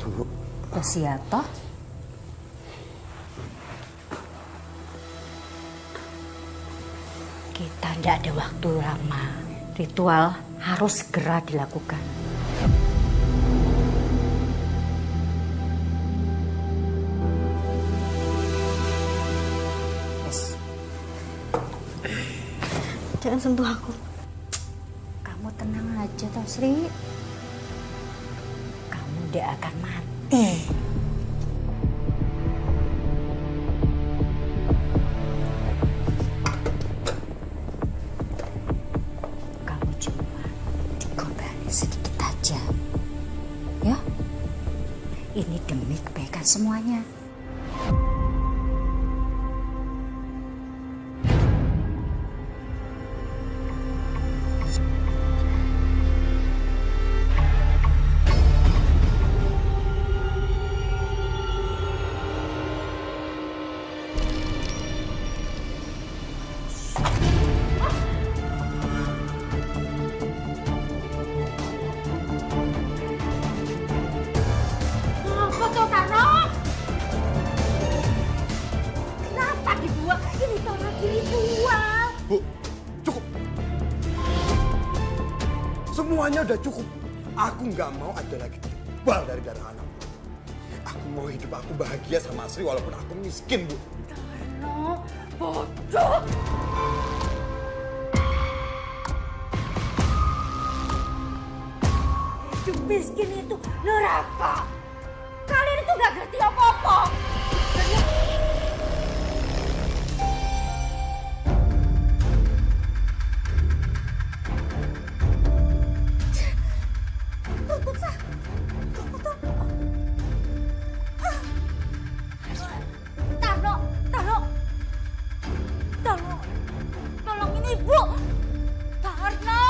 Tunggu. Ya toh. Kita tidak ada waktu lama. Ritual harus segera dilakukan. Yes. Jangan sentuh aku. Kamu tenang aja, toh Sri. Kamu tidak akan mati. Kamu cuma dikorbanin sedikit aja. Ya? Ini demi kebaikan semuanya. Apa tuh, Karno? Kenapa dibuang? Ini tuh lagi ritual. Bu, cukup. Semuanya udah cukup. Aku nggak mau ada lagi tumbal dari darah anak. Aku mau hidup aku bahagia sama Sri walaupun aku miskin, Bu. Karno, bodoh. Hidup miskin itu neraka. Kalian itu gak ngerti apa-apa. Tarno, Tarno. Tarno, tolongin ibu. Tarno.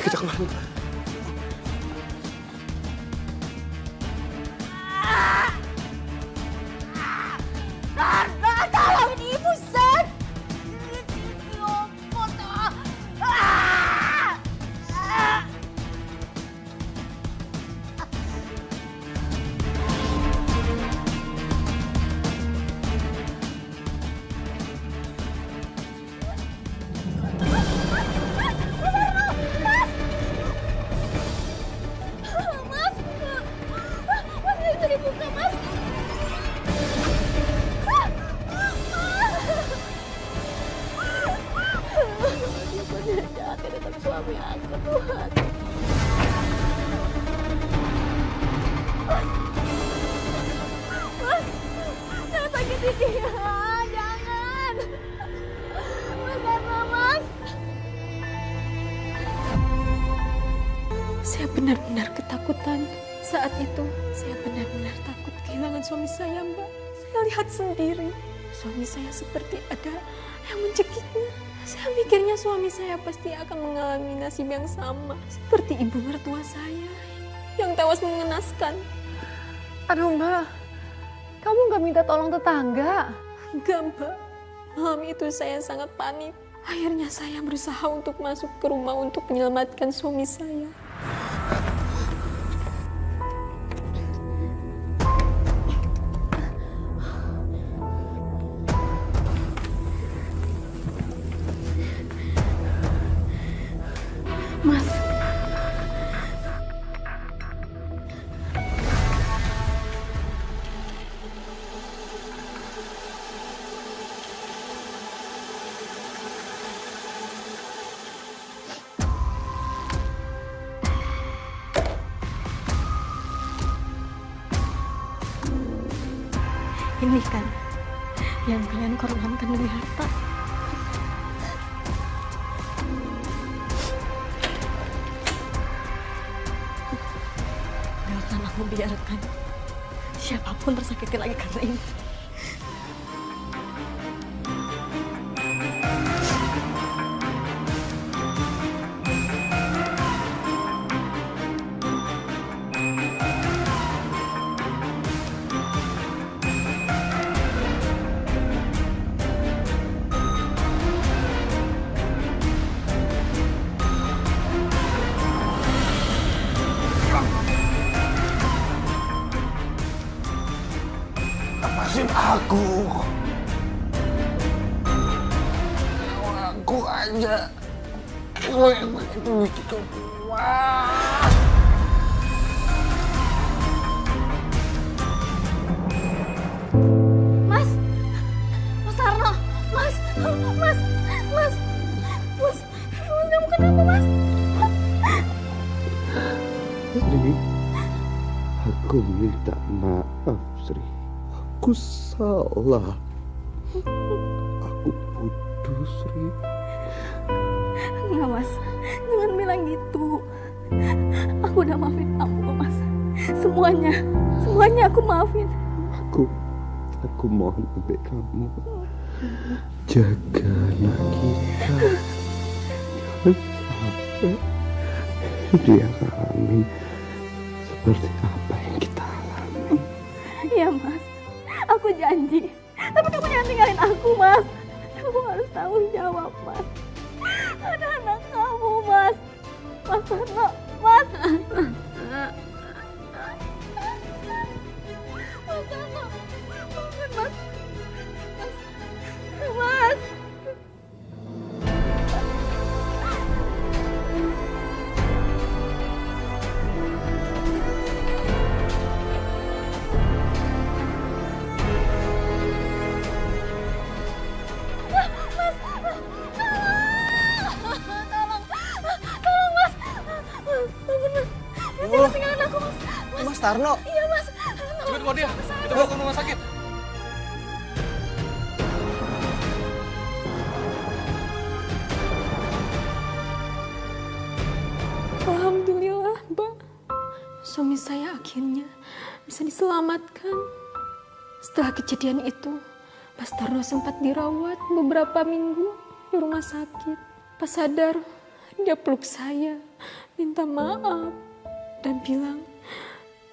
Kita kemana? Tarno, tolongin ibu, San. Ya ampun, toh. Mas, Mas bisa dibuka, Mas. Dia benar jahat dengan suami aku, Tuhan. Mas, jangan sakiti dia, jangan. Mas Karno, Mas. Saya benar-benar ketakutan. Saat itu, saya benar-benar takut kehilangan suami saya, Mbak. Saya lihat sendiri, suami saya seperti ada yang mencekiknya. Saya mikirnya suami saya pasti akan mengalami nasib yang sama seperti ibu mertua saya yang tewas mengenaskan. Aduh Mbak, kamu nggak minta tolong tetangga? Enggak, Mbak. Malam itu saya sangat panik. Akhirnya saya berusaha untuk masuk ke rumah untuk menyelamatkan suami saya. Mas, ini kan yang kalian korbankan demi harta. Gak akan aku biarkan siapapun tersakiti lagi karena ini. lepasin aku. Aku aja. Gue itu bikin kuat. Mas Tarno, Mas, kamu kenapa Mas? Sri, aku minta maaf Sri. Aku salah. Aku bodoh Sri. Enggak Mas, jangan bilang gitu. Aku udah maafin kamu kok Mas. Semuanya aku maafin. Aku mohon sampai kamu jaga anak kita. Jangan sampai dia ngalamin seperti apa yang kita alami. Iya Mas, aku janji. Tapi kamu jangan tinggalin aku Mas. Kamu harus tanggung jawab Mas. Ada anak kamu Mas. Mas Tarno, Mas. Mas Tarno, bangun Mas. Mas. Jangan tinggalin aku Mas. Mas Tarno, Iya Mas. cepet bawa dia. Kita bawa ke rumah sakit. Alhamdulillah Mbak, suami saya akhirnya bisa diselamatkan. Setelah kejadian itu, Mas Tarno sempat dirawat beberapa minggu di rumah sakit. Pas sadar, dia peluk saya, minta maaf, dan bilang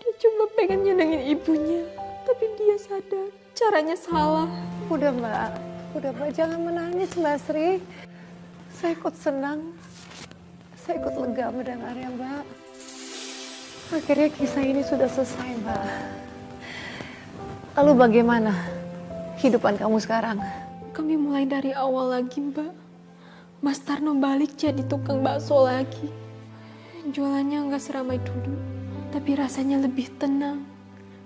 dia cuma pengen nyenengin ibunya. Tapi dia sadar caranya salah. Udah Mbak, jangan menangis Mbak Sri. Saya ikut senang, saya ikut lega mendengarnya Mbak. Akhirnya kisah ini sudah selesai Mbak. Lalu bagaimana kehidupan kamu sekarang? Kami mulai dari awal lagi Mbak. Mas Tarno balik jadi tukang bakso lagi. Jualannya nggak seramai dulu, tapi rasanya lebih tenang.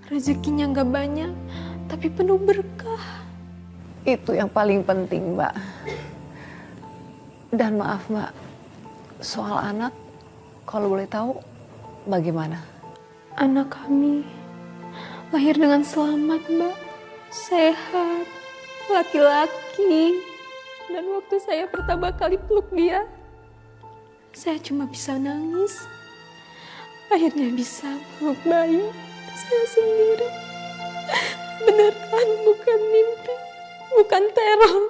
Rezekinya nggak banyak, tapi penuh berkah. Itu yang paling penting Mbak. Dan maaf Mbak, soal anak, kalau boleh tahu bagaimana? Anak kami lahir dengan selamat Mbak, sehat, laki-laki. Dan waktu saya pertama kali peluk dia, saya cuma bisa nangis. Akhirnya bisa peluk bayi saya sendiri. Beneran bukan mimpi, bukan teror.